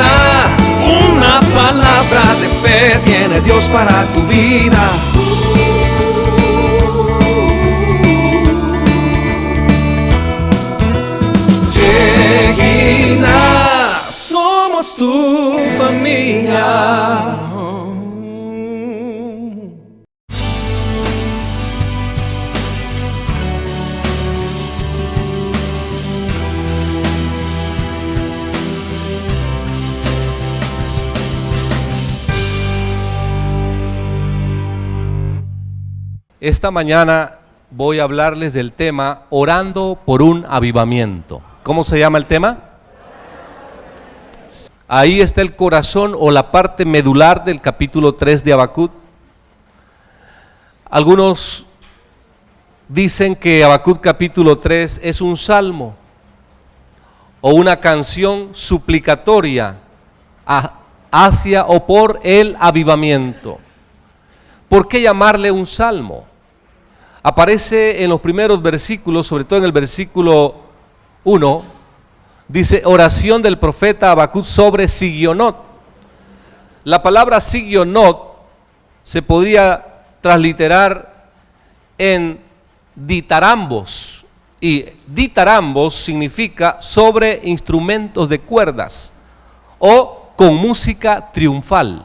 una palabra de fe tiene Dios para tu vida. Shekhinah, somos tu familia. Esta mañana voy a hablarles del tema orando por un avivamiento. ¿Cómo se llama el tema? Ahí está el corazón o la parte medular del capítulo 3 de Habacuc. Algunos dicen que Habacuc capítulo 3 es un salmo o una canción suplicatoria hacia o por el avivamiento. ¿Por qué llamarle un salmo? Aparece en los primeros versículos, sobre todo en el versículo 1, dice oración del profeta Habacuc sobre Sigionot. La palabra Sigionot se podría transliterar en ditarambos, y ditarambos significa sobre instrumentos de cuerdas o con música triunfal.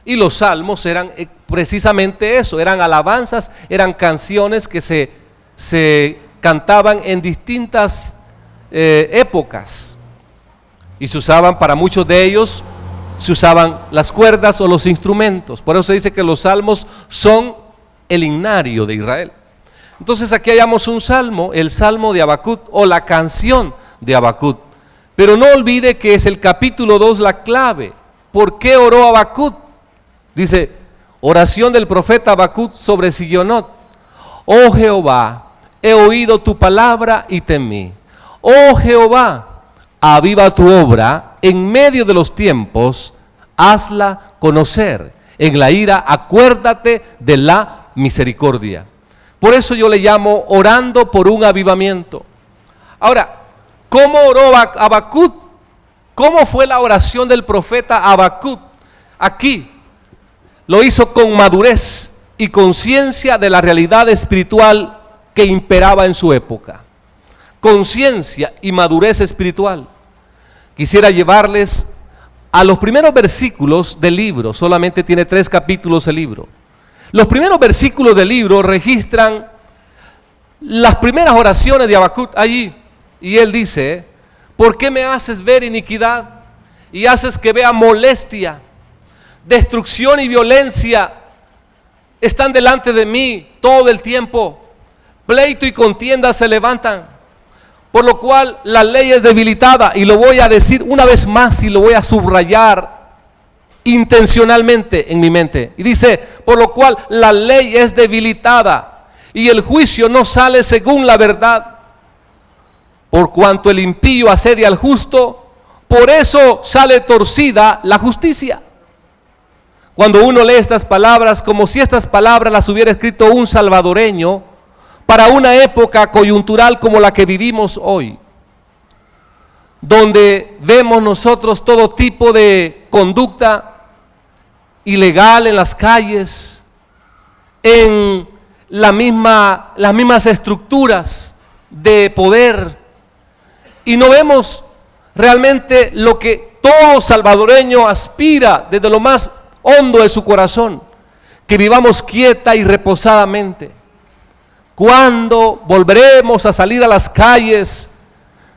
Y los salmos eran precisamente eso, eran alabanzas, eran canciones que se cantaban en distintas épocas. Y se usaban, para muchos de ellos, se usaban las cuerdas o los instrumentos. Por eso se dice que los salmos son el himnario de Israel. Entonces aquí hallamos un salmo, el salmo de Habacuc o la canción de Habacuc. Pero no olvide que es el capítulo 2 la clave. ¿Por qué oró Habacuc? Dice, oración del profeta Habacuc sobre Sigionot. Oh Jehová, he oído tu palabra y temí. Oh Jehová, aviva tu obra en medio de los tiempos, hazla conocer. En la ira, acuérdate de la misericordia. Por eso yo le llamo orando por un avivamiento. Ahora, ¿cómo oró Habacuc? ¿Cómo fue la oración del profeta Habacuc? Aquí lo hizo con madurez y conciencia de la realidad espiritual que imperaba en su época. Conciencia y madurez espiritual. Quisiera llevarles a los primeros versículos del libro. Solamente tiene 3 capítulos el libro. Los primeros versículos del libro registran las primeras oraciones de Habacuc allí. Y él dice, ¿por qué me haces ver iniquidad y haces que vea molestia? Destrucción y violencia están delante de mí todo el tiempo. Pleito y contienda se levantan, por lo cual la ley es debilitada. Y lo voy a decir una vez más y lo voy a subrayar intencionalmente en mi mente. Y dice, por lo cual la ley es debilitada y el juicio no sale según la verdad. Por cuanto el impío asedia al justo, por eso sale torcida la justicia. Cuando uno lee estas palabras, como si estas palabras las hubiera escrito un salvadoreño para una época coyuntural como la que vivimos hoy, donde vemos nosotros todo tipo de conducta ilegal en las calles, en las mismas estructuras de poder, y no vemos realmente lo que todo salvadoreño aspira desde lo más hondo de su corazón, que vivamos quieta y reposadamente. ¿Cuándo volveremos a salir a las calles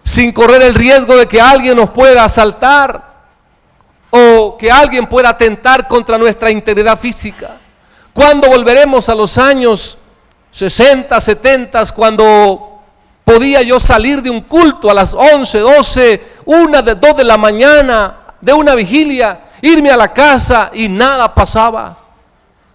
sin correr el riesgo de que alguien nos pueda asaltar o que alguien pueda atentar contra nuestra integridad física? ¿Cuándo volveremos a los años 60, 70, cuando podía yo salir de un culto a las 11, 12, 1, 2 de la mañana de una vigilia, irme a la casa y nada pasaba?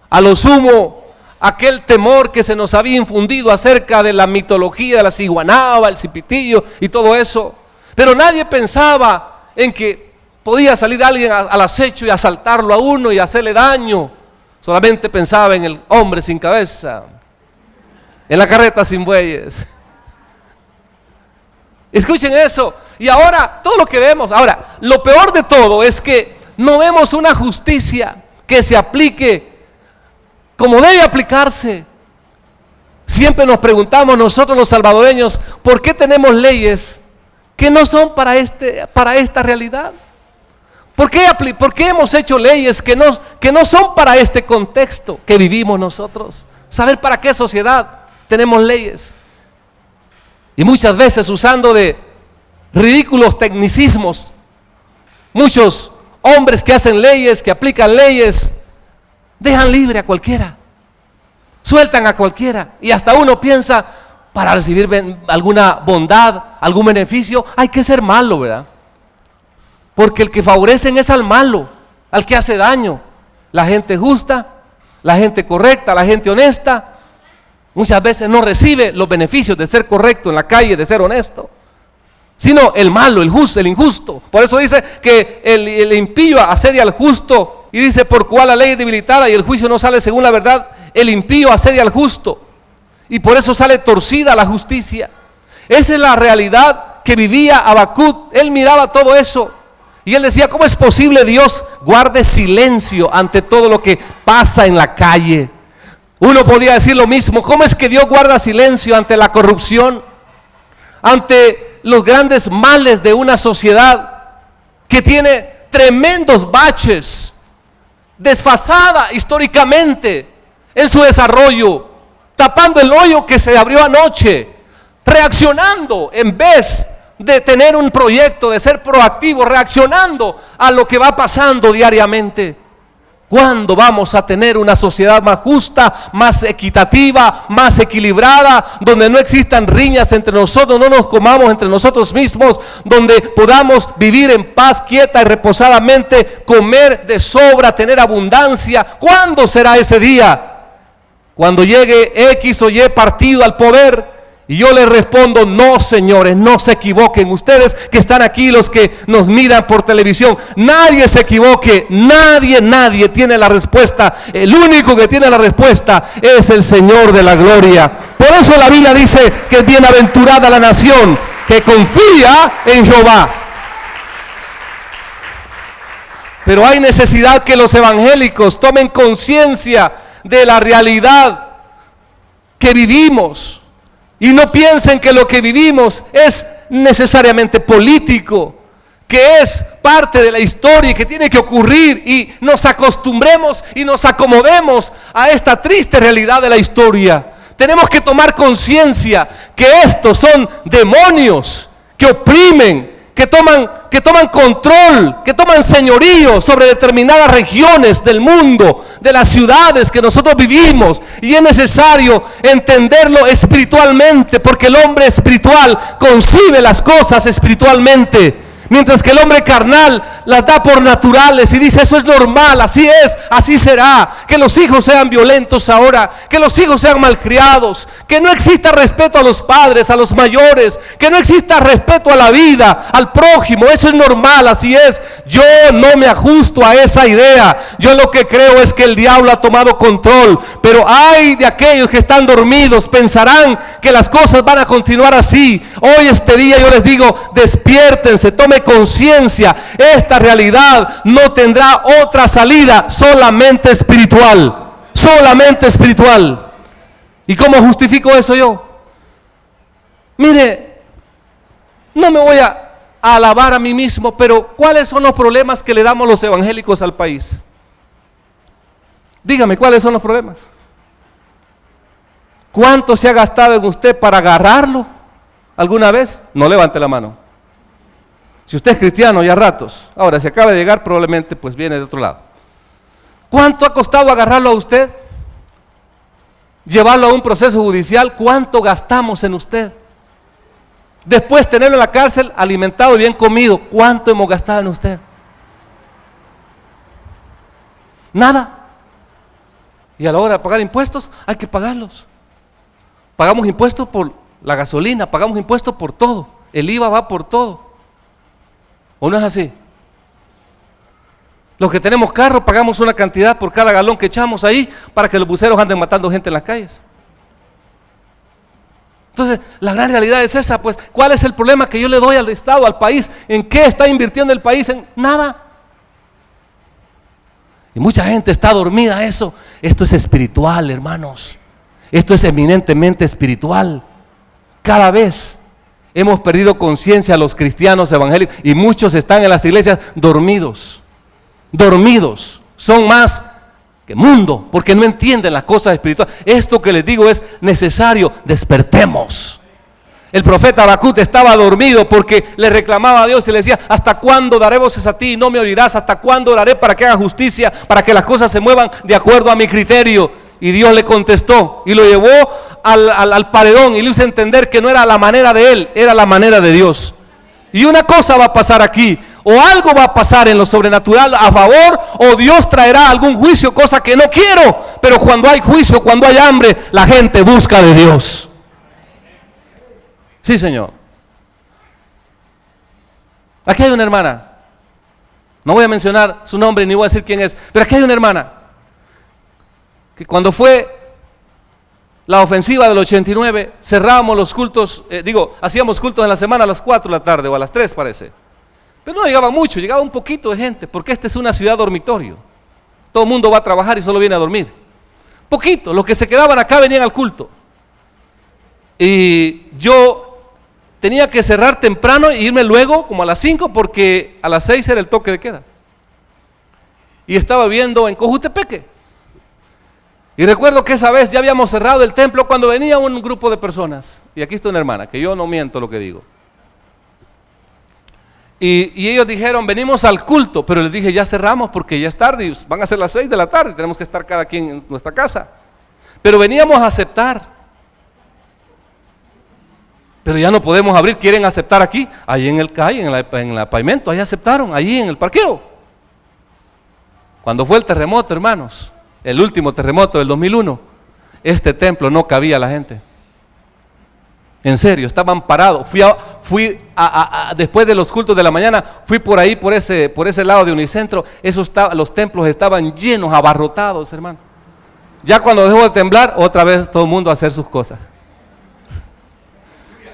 A lo sumo, aquel temor que se nos había infundido acerca de la mitología de la ciguanaba, el cipitillo y todo eso. Pero nadie pensaba en que podía salir alguien al acecho y asaltarlo a uno y hacerle daño. Solamente pensaba en el hombre sin cabeza, en la carreta sin bueyes. Escuchen eso. Y ahora, todo lo que vemos. Ahora, lo peor de todo es que no vemos una justicia que se aplique como debe aplicarse. Siempre nos preguntamos nosotros los salvadoreños, ¿por qué tenemos leyes que no son para esta realidad? ¿Por qué hemos hecho leyes que no son para este contexto que vivimos nosotros? Saber para qué sociedad tenemos leyes. Y muchas veces usando de ridículos tecnicismos, muchos hombres que hacen leyes, que aplican leyes, dejan libre a cualquiera, sueltan a cualquiera, y hasta uno piensa, para recibir alguna bondad, algún beneficio, hay que ser malo, ¿verdad? Porque el que favorecen es al malo, al que hace daño. La gente justa, la gente correcta, la gente honesta, muchas veces no recibe los beneficios de ser correcto en la calle, de ser honesto, sino el malo, el justo, el injusto. Por eso dice que el impío asedia al justo, y dice, por cual la ley es debilitada y el juicio no sale según la verdad, el impío asedia al justo, y por eso sale torcida la justicia. Esa es la realidad que vivía Habacuc. Él miraba todo eso y él decía, ¿cómo es posible Dios guarde silencio ante todo lo que pasa en la calle? Uno podía decir lo mismo, ¿cómo es que Dios guarda silencio ante la corrupción, ante los grandes males de una sociedad que tiene tremendos baches, desfasada históricamente en su desarrollo, tapando el hoyo que se abrió anoche, reaccionando en vez de tener un proyecto, de ser proactivo, reaccionando a lo que va pasando diariamente? ¿Cuándo vamos a tener una sociedad más justa, más equitativa, más equilibrada, donde no existan riñas entre nosotros, no nos comamos entre nosotros mismos, donde podamos vivir en paz, quieta y reposadamente, comer de sobra, tener abundancia? ¿Cuándo será ese día? Cuando llegue X o Y partido al poder. Y yo les respondo, no, señores, no se equivoquen. Ustedes que están aquí, los que nos miran por televisión, nadie se equivoque, nadie tiene la respuesta. El único que tiene la respuesta es el Señor de la gloria. Por eso la Biblia dice que es bienaventurada la nación que confía en Jehová. Pero hay necesidad que los evangélicos tomen conciencia de la realidad que vivimos. Y no piensen que lo que vivimos es necesariamente político, que es parte de la historia y que tiene que ocurrir, y nos acostumbremos y nos acomodemos a esta triste realidad de la historia. Tenemos que tomar conciencia que estos son demonios que oprimen, que toman control, que toman señorío sobre determinadas regiones del mundo, de las ciudades que nosotros vivimos. Y es necesario entenderlo espiritualmente, porque el hombre espiritual concibe las cosas espiritualmente, mientras que el hombre carnal las da por naturales y dice, eso es normal, así es, así será. Que los hijos sean violentos ahora, que los hijos sean malcriados, que no exista respeto a los padres, a los mayores, que no exista respeto a la vida, al prójimo, eso es normal, así es. Yo no me ajusto a esa idea. Yo lo que creo es que el diablo ha tomado control, pero hay de aquellos que están dormidos, pensarán que las cosas van a continuar así. Hoy, este día, yo les digo, despiértense, tomen conciencia. Esta realidad no tendrá otra salida, solamente espiritual, solamente espiritual. ¿Y cómo justifico eso yo? Mire, no me voy a alabar a mí mismo, pero ¿cuáles son los problemas que le damos los evangélicos al país? Dígame, ¿cuáles son los problemas? ¿Cuánto se ha gastado en usted para agarrarlo alguna vez? No levante la mano. Si usted es cristiano ya ratos, ahora si acaba de llegar probablemente pues viene de otro lado. ¿Cuánto ha costado agarrarlo a usted? Llevarlo a un proceso judicial, ¿cuánto gastamos en usted? Después tenerlo en la cárcel, alimentado y bien comido, ¿cuánto hemos gastado en usted? Nada. Y a la hora de pagar impuestos, hay que pagarlos. Pagamos impuestos por la gasolina, pagamos impuestos por todo, el IVA va por todo. ¿O no es así? Los que tenemos carro pagamos una cantidad por cada galón que echamos ahí para que los buceros anden matando gente en las calles. Entonces, la gran realidad es esa, pues, ¿cuál es el problema que yo le doy al Estado, al país? ¿En qué está invirtiendo el país? En nada. Y mucha gente está dormida a eso. Esto es espiritual, hermanos. Esto es eminentemente espiritual. Cada vez hemos perdido conciencia los cristianos evangélicos y muchos están en las iglesias dormidos. Dormidos. Son más que mundo, porque no entienden las cosas espirituales. Esto que les digo es necesario, despertemos. El profeta Habacuc estaba dormido porque le reclamaba a Dios y le decía: ¿hasta cuándo daré voces a ti y no me oirás? ¿Hasta cuándo oraré para que haga justicia, para que las cosas se muevan de acuerdo a mi criterio? Y Dios le contestó y lo llevó al paredón y le hizo entender que no era la manera de él, era la manera de Dios. Y una cosa va a pasar aquí: o algo va a pasar en lo sobrenatural a favor, o Dios traerá algún juicio, cosa que no quiero. Pero cuando hay juicio, cuando hay hambre, la gente busca de Dios. Sí, Señor. Aquí hay una hermana. No voy a mencionar su nombre ni voy a decir quién es, pero aquí hay una hermana que cuando fue la ofensiva del 89, cerrábamos los cultos, hacíamos cultos en la semana a las 4 de la tarde o a las 3 parece. Pero no llegaba mucho, llegaba un poquito de gente, porque esta es una ciudad dormitorio. Todo el mundo va a trabajar y solo viene a dormir. Poquito, los que se quedaban acá venían al culto. Y yo tenía que cerrar temprano e irme luego, como a las 5, porque a las 6 era el toque de queda. Y estaba viendo en Cojutepeque. Y recuerdo que esa vez ya habíamos cerrado el templo cuando venía un grupo de personas. Y aquí está una hermana, que yo no miento lo que digo. Y ellos dijeron: venimos al culto, pero les dije: ya cerramos porque ya es tarde, van a ser las 6 de la tarde, tenemos que estar cada quien en nuestra casa. Pero veníamos a aceptar. Pero ya no podemos abrir, quieren aceptar aquí, ahí en el CAI, en el pavimento, ahí aceptaron, ahí en el parqueo. Cuando fue el terremoto, hermanos, el último terremoto del 2001, este templo no cabía la gente. En serio, estaban parados. Fui después de los cultos de la mañana, fui por ahí, por ese lado de Unicentro. Los templos estaban llenos, abarrotados, hermano. Ya cuando dejó de temblar, otra vez todo el mundo a hacer sus cosas.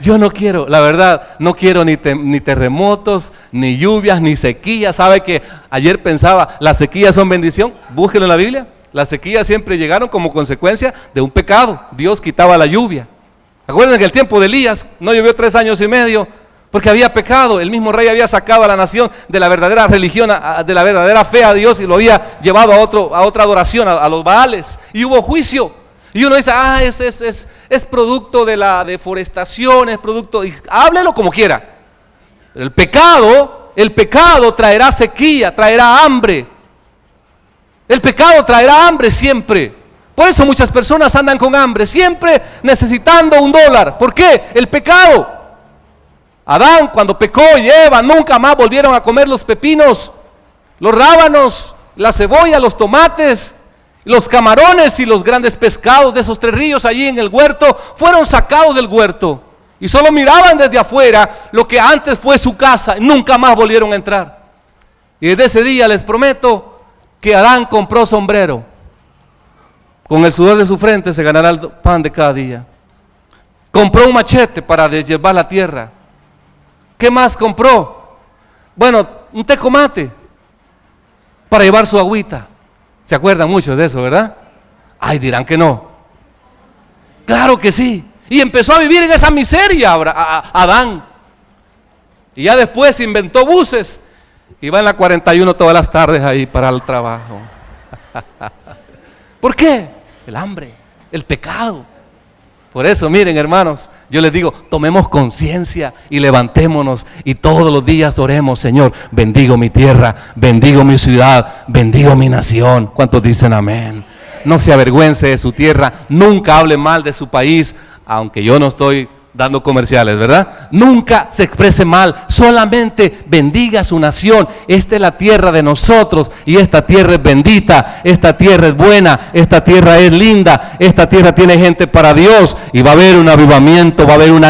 Yo no quiero, la verdad, no quiero ni terremotos, ni lluvias, ni sequías. ¿Sabe que ayer pensaba, las sequías son bendición? Búsquelo en la Biblia. Las sequías siempre llegaron como consecuencia de un pecado. Dios quitaba la lluvia. Acuérdense que el tiempo de Elías no llovió 3 años y medio porque había pecado. El mismo rey había sacado a la nación de la verdadera religión, de la verdadera fe a Dios, y lo había llevado a otra adoración, a los Baales, y hubo juicio. Y uno dice: es producto de la deforestación, es producto, y háblelo como quiera. Pero el pecado traerá sequía, traerá hambre. El pecado traerá hambre siempre. Por eso muchas personas andan con hambre, siempre necesitando $1. ¿Por qué? El pecado. Adán, cuando pecó, y Eva nunca más volvieron a comer los pepinos, los rábanos, la cebolla, los tomates, los camarones y los grandes pescados de esos 3 ríos allí en el huerto. Fueron sacados del huerto y solo miraban desde afuera lo que antes fue su casa. Nunca más volvieron a entrar. Y desde ese día les prometo que Adán compró sombrero. Con el sudor de su frente se ganará el pan de cada día. Compró un machete para deshiervar la tierra. ¿Qué más compró? Bueno, un tecomate para llevar su agüita. ¿Se acuerdan muchos de eso, verdad? Ay, dirán que no. Claro que sí. Y empezó a vivir en esa miseria Adán. Y ya después inventó buses. Y va en la 41 todas las tardes ahí para el trabajo. ¿Por qué? El hambre, el pecado. Por eso, miren, hermanos, yo les digo, tomemos conciencia y levantémonos y todos los días oremos: Señor, bendigo mi tierra, bendigo mi ciudad, bendigo mi nación. ¿Cuántos dicen amén? No se avergüence de su tierra, nunca hable mal de su país, aunque yo no estoy dando comerciales, ¿verdad? Nunca se exprese mal, solamente bendiga su nación. Esta es la tierra de nosotros y esta tierra es bendita, esta tierra es buena, esta tierra es linda, esta tierra tiene gente para Dios, y va a haber un avivamiento, va a haber un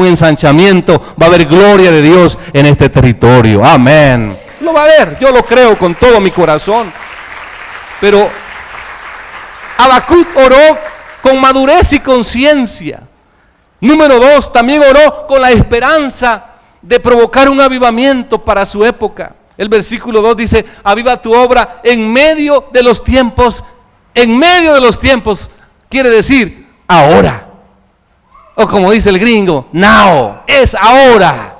ensanchamiento, va a haber gloria de Dios en este territorio. Amén. Lo va a haber, yo lo creo con todo mi corazón. Pero Habacuc oró con madurez y conciencia. Número 2, también oró con la esperanza de provocar un avivamiento para su época. El versículo 2 dice: aviva tu obra en medio de los tiempos. En medio de los tiempos quiere decir ahora. O como dice el gringo, now, es ahora.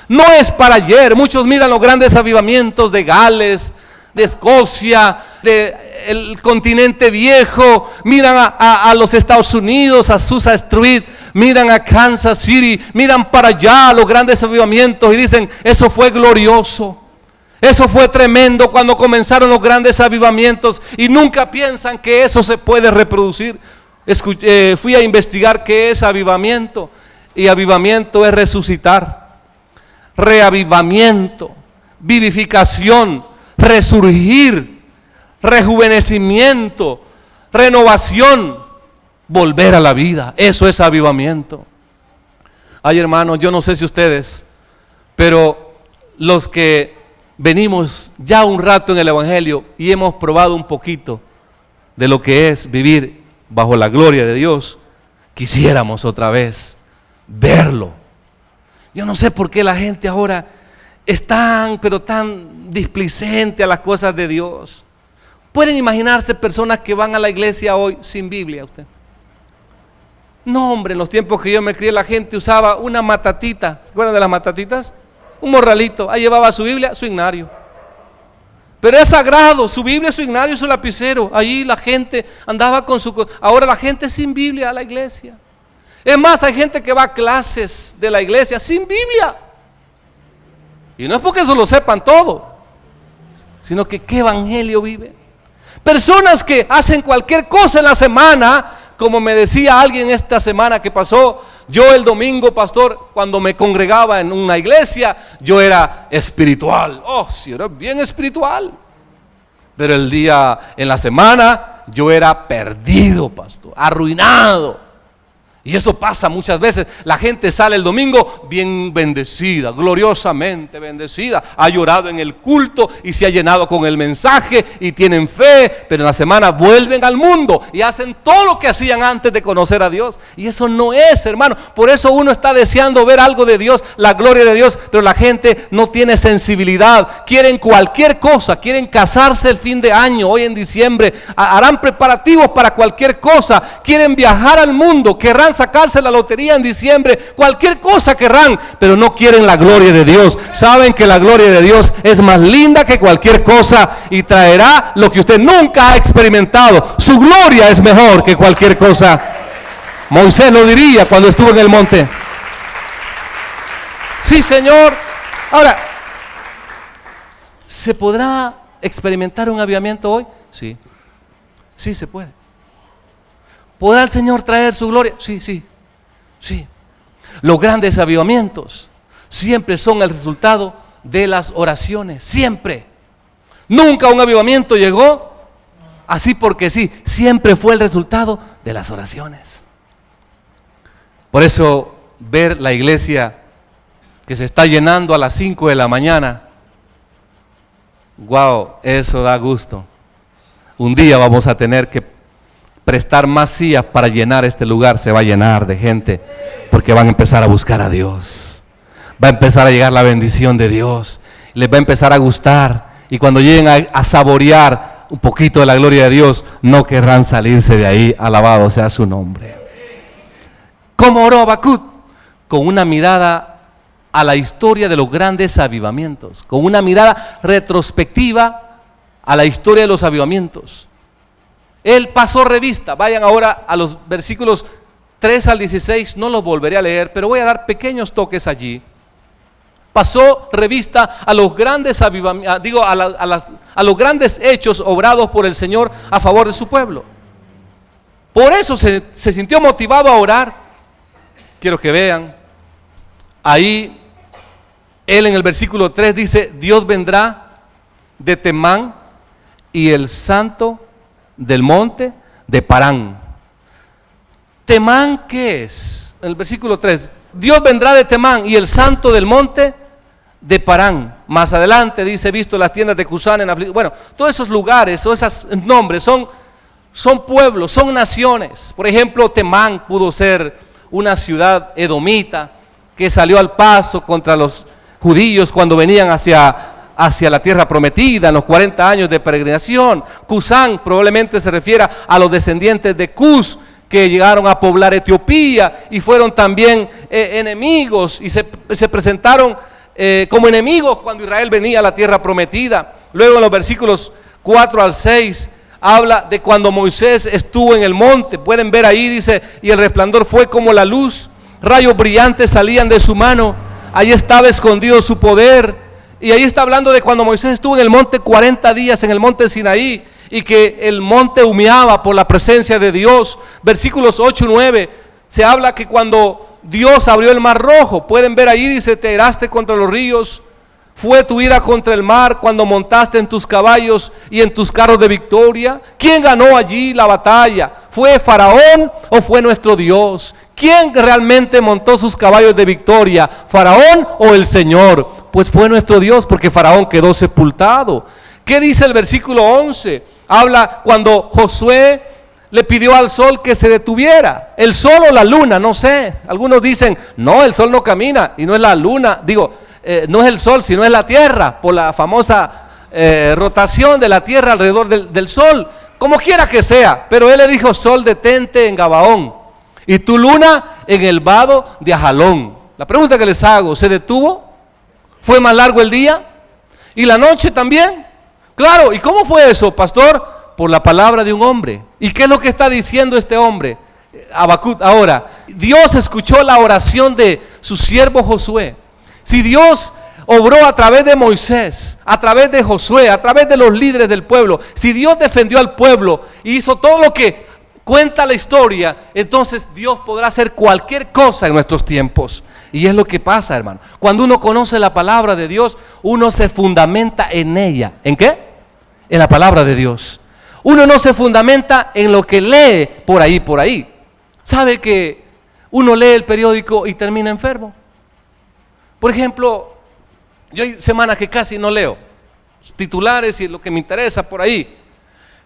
No es para ayer. Muchos miran los grandes avivamientos de Gales, de Escocia, del continente viejo. Miran a los Estados Unidos, a Azusa Street, miran a Kansas City, miran para allá los grandes avivamientos y dicen: eso fue glorioso, eso fue tremendo cuando comenzaron los grandes avivamientos, y nunca piensan que eso se puede reproducir. Fui a investigar qué es avivamiento, y avivamiento es resucitar, reavivamiento, vivificación, resurgir, rejuvenecimiento, renovación, volver a la vida. Eso es avivamiento. Ay, hermanos, yo no sé si ustedes, pero los que venimos ya un rato en el Evangelio y hemos probado un poquito de lo que es vivir bajo la gloria de Dios, quisiéramos otra vez verlo. Yo no sé por qué la gente ahora es tan displicente a las cosas de Dios. ¿Pueden imaginarse personas que van a la iglesia hoy sin Biblia? ¿Usted? No, hombre, en los tiempos que yo me crié la gente usaba una matatita. ¿Se acuerdan de las matatitas? Un morralito. Ahí llevaba su Biblia, su ignario. Pero es sagrado, su Biblia, su ignario y su lapicero. Allí la gente andaba con su... Ahora la gente sin Biblia a la iglesia. Es más, hay gente que va a clases de la iglesia sin Biblia. Y no es porque eso lo sepan todo, sino que qué evangelio vive. Personas que hacen cualquier cosa en la semana, como me decía alguien esta semana que pasó. Yo el domingo, pastor, cuando me congregaba en una iglesia, yo era espiritual. Oh, sí, era bien espiritual. Pero el día, en la semana, yo era perdido, pastor, arruinado. Y eso pasa muchas veces. La gente sale el domingo bien bendecida, gloriosamente bendecida. Ha llorado en el culto y se ha llenado con el mensaje y tienen fe. Pero en la semana vuelven al mundo y hacen todo lo que hacían antes de conocer a Dios. Y eso no es, hermano. Por eso uno está deseando ver algo de Dios, la gloria de Dios. Pero la gente no tiene sensibilidad. Quieren cualquier cosa. Quieren casarse el fin de año, hoy en diciembre. Harán preparativos para cualquier cosa. Quieren viajar al mundo. Querrán sacarse la lotería en diciembre, cualquier cosa querrán, pero no quieren la gloria de Dios. Saben que la gloria de Dios es más linda que cualquier cosa y traerá lo que usted nunca ha experimentado. Su gloria es mejor que cualquier cosa. Moisés lo diría cuando estuvo en el monte. Sí, Señor. Ahora, ¿se podrá experimentar un avivamiento hoy? Sí, sí se puede. ¿Podrá el Señor traer su gloria? Sí, sí, sí. Los grandes avivamientos siempre son el resultado de las oraciones, siempre. Nunca un avivamiento llegó así porque sí, siempre fue el resultado de las oraciones. Por eso ver la iglesia que se está llenando a las 5 de la mañana, wow, eso da gusto. Un día vamos a tener que prestar más sillas para llenar este lugar. Se va a llenar de gente porque van a empezar a buscar a Dios. Va a empezar a llegar la bendición de Dios. Les va a empezar a gustar. Y cuando lleguen a saborear un poquito de la gloria de Dios, no querrán salirse de ahí. Alabado sea su nombre. ¿Cómo oró Habacuc? Con una mirada a la historia de los grandes avivamientos. Con una mirada retrospectiva a la historia de los avivamientos. Él pasó revista. Vayan ahora a los versículos 3 al 16. No los volveré a leer, pero voy a dar pequeños toques allí. Pasó revista a los grandes avivamientos, a los grandes hechos obrados por el Señor a favor de su pueblo. Por eso se sintió motivado a orar. Quiero que vean. Ahí, él en el versículo 3 dice: Dios vendrá de Temán y el santo del monte de Parán. ¿Temán qué es? En el versículo 3, Dios vendrá de Temán y el santo del monte de Parán. Más adelante dice: visto las tiendas de Cusán en aflicción. Bueno, todos esos lugares o esos nombres son pueblos, son naciones. Por ejemplo, Temán pudo ser una ciudad edomita que salió al paso contra los judíos cuando venían hacia la tierra prometida en los 40 años de peregrinación. Cusán probablemente se refiera a los descendientes de Cus que llegaron a poblar Etiopía y fueron también enemigos y se presentaron como enemigos cuando Israel venía a la tierra prometida. Luego en los versículos 4 al 6 habla de cuando Moisés estuvo en el monte. Pueden ver ahí, dice, y el resplandor fue como la luz, rayos brillantes salían de su mano, ahí estaba escondido su poder. Y ahí está hablando de cuando Moisés estuvo en el monte 40 días en el monte Sinaí y que el monte humeaba por la presencia de Dios. Versículos 8 y 9 se habla que cuando Dios abrió el mar rojo, pueden ver ahí, dice, te iraste contra los ríos, fue tu ira contra el mar cuando montaste en tus caballos y en tus carros de victoria. ¿Quién ganó allí la batalla? ¿Fue Faraón o fue nuestro Dios? ¿Quién realmente montó sus caballos de victoria? ¿Faraón o el Señor? Pues fue nuestro Dios, porque Faraón quedó sepultado. ¿Qué dice el versículo 11? Habla cuando Josué le pidió al sol que se detuviera. El sol o la luna, no sé. Algunos dicen, no, el sol no camina y no es la luna. No es el sol, sino es la tierra, por la famosa rotación de la tierra alrededor del sol. Como quiera que sea, pero él le dijo, sol, detente en Gabaón y tu luna en el vado de Ajalón. La pregunta que les hago, ¿se detuvo? ¿Fue más largo el día? ¿Y la noche también? Claro, ¿y cómo fue eso, pastor? Por la palabra de un hombre. ¿Y qué es lo que está diciendo este hombre? Habacuc. Ahora, Dios escuchó la oración de su siervo Josué. Si Dios obró a través de Moisés, a través de Josué, a través de los líderes del pueblo, si Dios defendió al pueblo y hizo todo lo que cuenta la historia, entonces Dios podrá hacer cualquier cosa en nuestros tiempos. Y es lo que pasa, hermano. Cuando uno conoce la palabra de Dios, uno se fundamenta en ella. ¿En qué? En la palabra de Dios. Uno no se fundamenta en lo que lee por ahí. ¿Sabe que uno lee el periódico y termina enfermo? Por ejemplo, yo hay semanas que casi no leo titulares y lo que me interesa por ahí.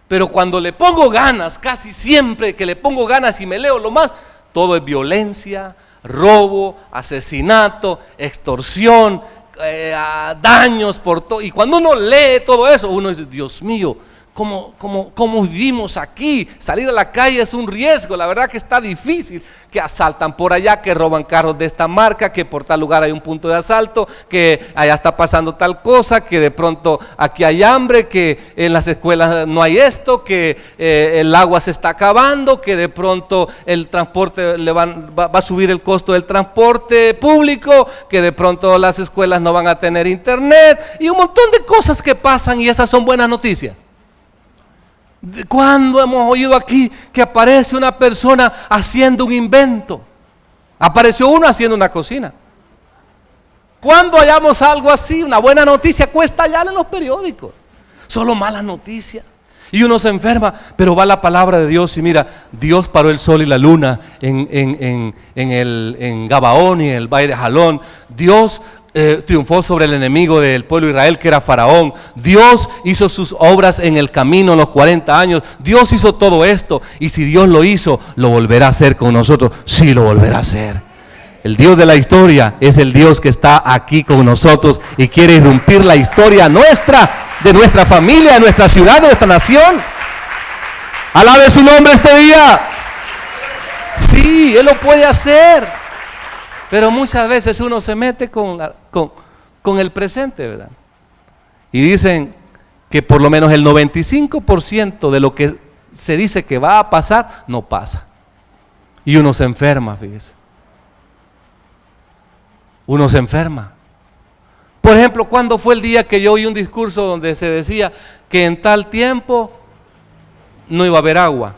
Pero cuando le pongo ganas, casi siempre que le pongo ganas y me leo lo más, todo es violencia, robo, asesinato, extorsión, daños por todo. Y cuando uno lee todo eso, uno dice, Dios mío, ¿cómo vivimos aquí? Salir a la calle es un riesgo, la verdad que está difícil. Que asaltan por allá, que roban carros de esta marca, que por tal lugar hay un punto de asalto, que allá está pasando tal cosa, que de pronto aquí hay hambre, que en las escuelas no hay esto, que el agua se está acabando, que de pronto el transporte va a subir el costo del transporte público, que de pronto las escuelas no van a tener internet y un montón de cosas que pasan, y esas son buenas noticias. ¿Cuándo hemos oído aquí que aparece una persona haciendo un invento? Apareció uno haciendo una cocina. ¿Cuándo hallamos algo así? Una buena noticia cuesta hallar en los periódicos. Solo malas noticias. Y uno se enferma, pero va la palabra de Dios y mira, Dios paró el sol y la luna en Gabaón y en el valle de Jalón. Dios triunfó sobre el enemigo del pueblo de Israel, que era Faraón. Dios hizo sus obras en el camino en los 40 años. Dios hizo todo esto, y si Dios lo hizo, lo volverá a hacer con nosotros. Sí, lo volverá a hacer. El Dios de la historia es el Dios que está aquí con nosotros y quiere irrumpir la historia nuestra, de nuestra familia, de nuestra ciudad, de nuestra nación. Alabe su nombre este día. Sí, Él lo puede hacer. Pero muchas veces uno se mete con el presente, ¿verdad? Y dicen que por lo menos el 95% de lo que se dice que va a pasar, no pasa. Y uno se enferma, fíjese. Uno se enferma. Por ejemplo, ¿cuándo fue el día que yo oí un discurso donde se decía que en tal tiempo no iba a haber agua?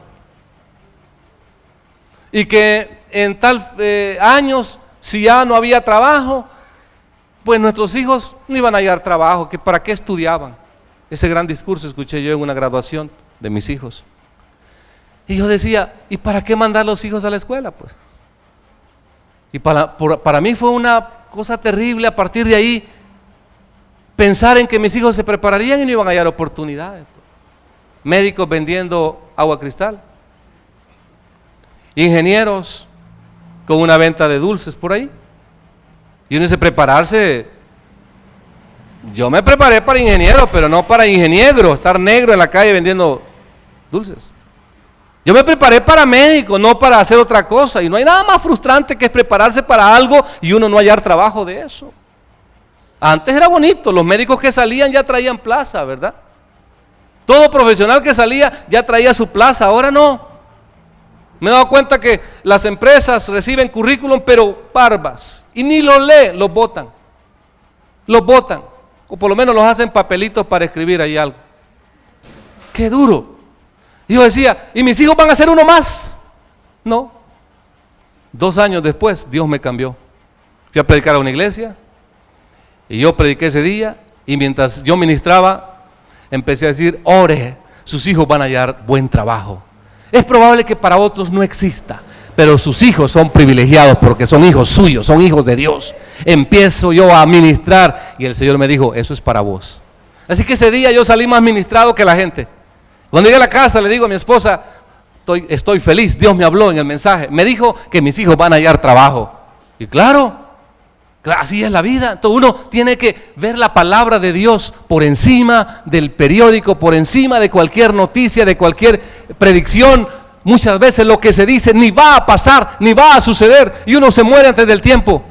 Y que en tal años, si ya no había trabajo, pues nuestros hijos no iban a hallar trabajo, que para qué estudiaban. Ese gran discurso escuché yo en una graduación de mis hijos. Y yo decía, ¿y para qué mandar los hijos a la escuela? Pues. Y para mí fue una cosa terrible a partir de ahí pensar en que mis hijos se prepararían y no iban a hallar oportunidades. Médicos vendiendo agua cristal, ingenieros con una venta de dulces por ahí. Y uno dice, prepararse. Yo me preparé para ingeniero, pero no para ingeniero, estar negro en la calle vendiendo dulces. Yo me preparé para médico, no para hacer otra cosa. Y no hay nada más frustrante que es prepararse para algo y uno no hallar trabajo de eso. Antes era bonito, los médicos que salían ya traían plaza, ¿verdad? Todo profesional que salía ya traía su plaza, ahora no. Me he dado cuenta que las empresas reciben currículum, pero barbas, y ni los lee, los botan. Los botan, o por lo menos los hacen papelitos para escribir ahí algo. ¡Qué duro! Y yo decía, ¿y mis hijos van a ser uno más? No. 2 años después, Dios me cambió. Fui a predicar a una iglesia, y yo prediqué ese día, y mientras yo ministraba, empecé a decir, ore, sus hijos van a hallar buen trabajo. Es probable que para otros no exista, pero sus hijos son privilegiados porque son hijos suyos, son hijos de Dios. Empiezo yo a ministrar y el Señor me dijo, eso es para vos. Así que ese día yo salí más ministrado que la gente. Cuando llegué a la casa le digo a mi esposa, estoy feliz, Dios me habló en el mensaje, me dijo que mis hijos van a hallar trabajo. Y claro, así es la vida. Entonces uno tiene que ver la palabra de Dios por encima del periódico, por encima de cualquier noticia, de cualquier predicción. Muchas veces lo que se dice ni va a pasar, ni va a suceder, y uno se muere antes del tiempo.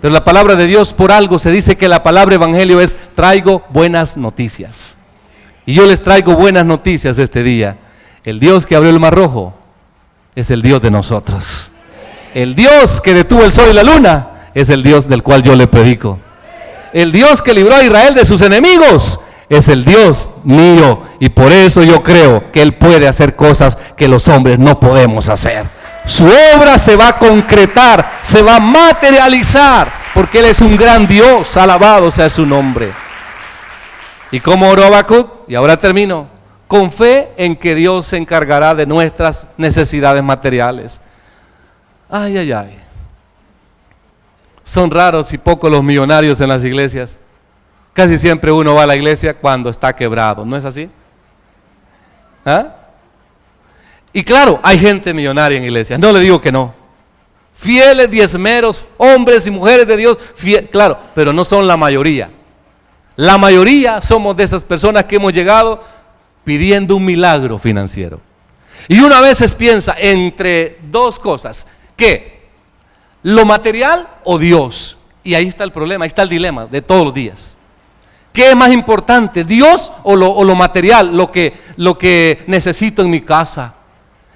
Pero la palabra de Dios, por algo se dice que la palabra evangelio es, traigo buenas noticias. Y yo les traigo buenas noticias este día. El Dios que abrió el mar rojo es el Dios de nosotros. El Dios que detuvo el sol y la luna es el Dios del cual yo le predico. El Dios que libró a Israel de sus enemigos es el Dios mío, y por eso yo creo que Él puede hacer cosas que los hombres no podemos hacer. Su obra se va a concretar, se va a materializar, porque Él es un gran Dios, alabado sea su nombre. ¿Y cómo oró Habacuc? Y ahora termino. Con fe en que Dios se encargará de nuestras necesidades materiales. Ay, ay, ay. Son raros y pocos los millonarios en las iglesias. Casi siempre uno va a la iglesia cuando está quebrado, ¿no es así? ¿Ah? Y claro, hay gente millonaria en iglesias, no le digo que no. Fieles, diezmeros, hombres y mujeres de Dios, claro, pero no son la mayoría. La mayoría somos de esas personas que hemos llegado pidiendo un milagro financiero. Y una vez piensa entre dos cosas, ¿qué? ¿Lo material o Dios? Y ahí está el problema, ahí está el dilema de todos los días. ¿Qué es más importante, Dios o lo material, lo que necesito en mi casa?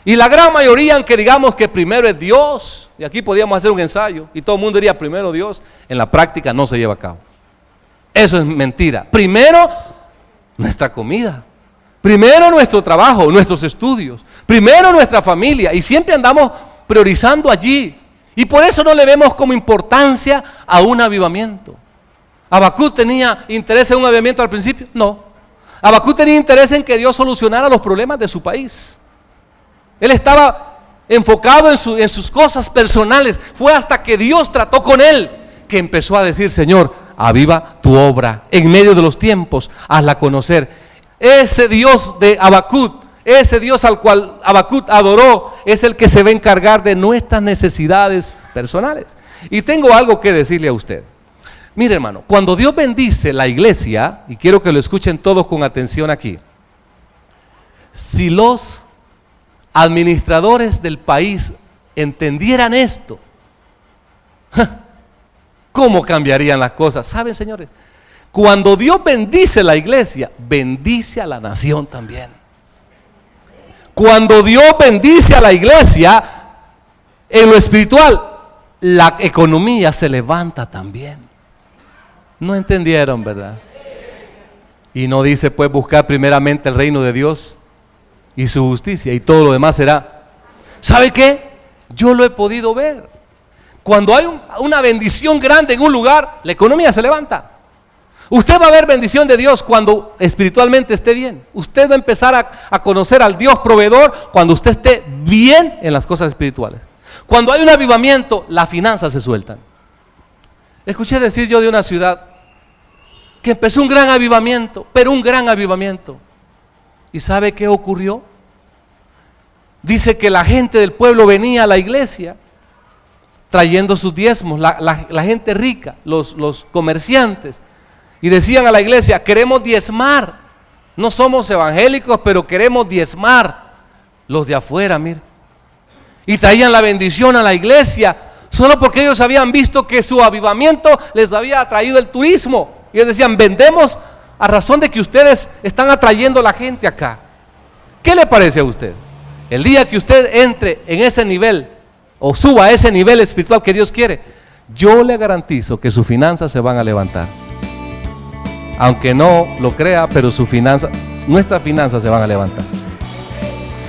Y la gran mayoría, aunque digamos que primero es Dios, y aquí podíamos hacer un ensayo, y todo el mundo diría primero Dios, en la práctica no se lleva a cabo. Eso es mentira. Primero, nuestra comida. Primero nuestro trabajo, nuestros estudios. Primero nuestra familia, y siempre andamos priorizando allí. Y por eso no le vemos como importancia a un avivamiento. ¿Habacuc tenía interés en un avivamiento al principio? No. Habacuc tenía interés en que Dios solucionara los problemas de su país. Él estaba enfocado en sus cosas personales. Fue hasta que Dios trató con él que empezó a decir, Señor, aviva tu obra en medio de los tiempos, hazla conocer. Ese Dios de Habacuc, ese Dios al cual Habacuc adoró, es el que se va a encargar de nuestras necesidades personales. Y tengo algo que decirle a usted. Mire, hermano, cuando Dios bendice la iglesia, y quiero que lo escuchen todos con atención aquí, si los administradores del país entendieran esto, ¿cómo cambiarían las cosas? ¿Saben, señores? Cuando Dios bendice la iglesia, bendice a la nación también. Cuando Dios bendice a la iglesia, en lo espiritual, la economía se levanta también. No entendieron, ¿verdad? Y no dice, pues, buscar primeramente el reino de Dios y su justicia, y todo lo demás será. ¿Sabe qué? Yo lo he podido ver. Cuando hay una bendición grande en un lugar, la economía se levanta. Usted va a ver bendición de Dios cuando espiritualmente esté bien. Usted va a empezar a conocer al Dios proveedor cuando usted esté bien en las cosas espirituales. Cuando hay un avivamiento, las finanzas se sueltan. Escuché decir yo de una ciudad que empezó un gran avivamiento, pero un gran avivamiento. ¿Y sabe qué ocurrió? Dice que la gente del pueblo venía a la iglesia trayendo sus diezmos, la gente rica, los comerciantes, y decían a la iglesia: queremos diezmar, no somos evangélicos, pero queremos diezmar. Los de afuera, mire, y traían la bendición a la iglesia, solo porque ellos habían visto que su avivamiento les había atraído el turismo. Y ellos decían: vendemos a razón de que ustedes están atrayendo a la gente acá. ¿Qué le parece a usted? El día que usted entre en ese nivel, o suba a ese nivel espiritual que Dios quiere, yo le garantizo que sus finanzas se van a levantar. Aunque no lo crea, pero nuestras finanzas se van a levantar.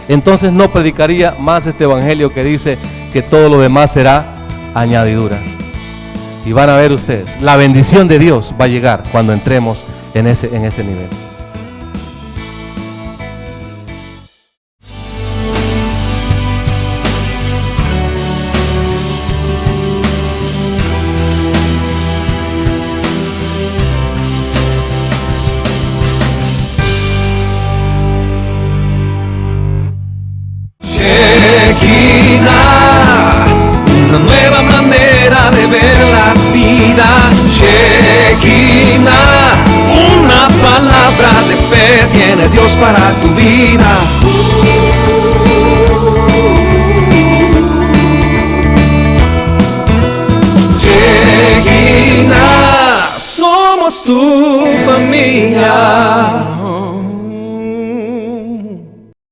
Entonces no predicaría más este evangelio que dice que todo lo demás será añadidura. Y van a ver ustedes, la bendición de Dios va a llegar cuando entremos en ese nivel. Una nueva manera de ver la vida. Shekinah, una palabra de fe tiene Dios para tu vida.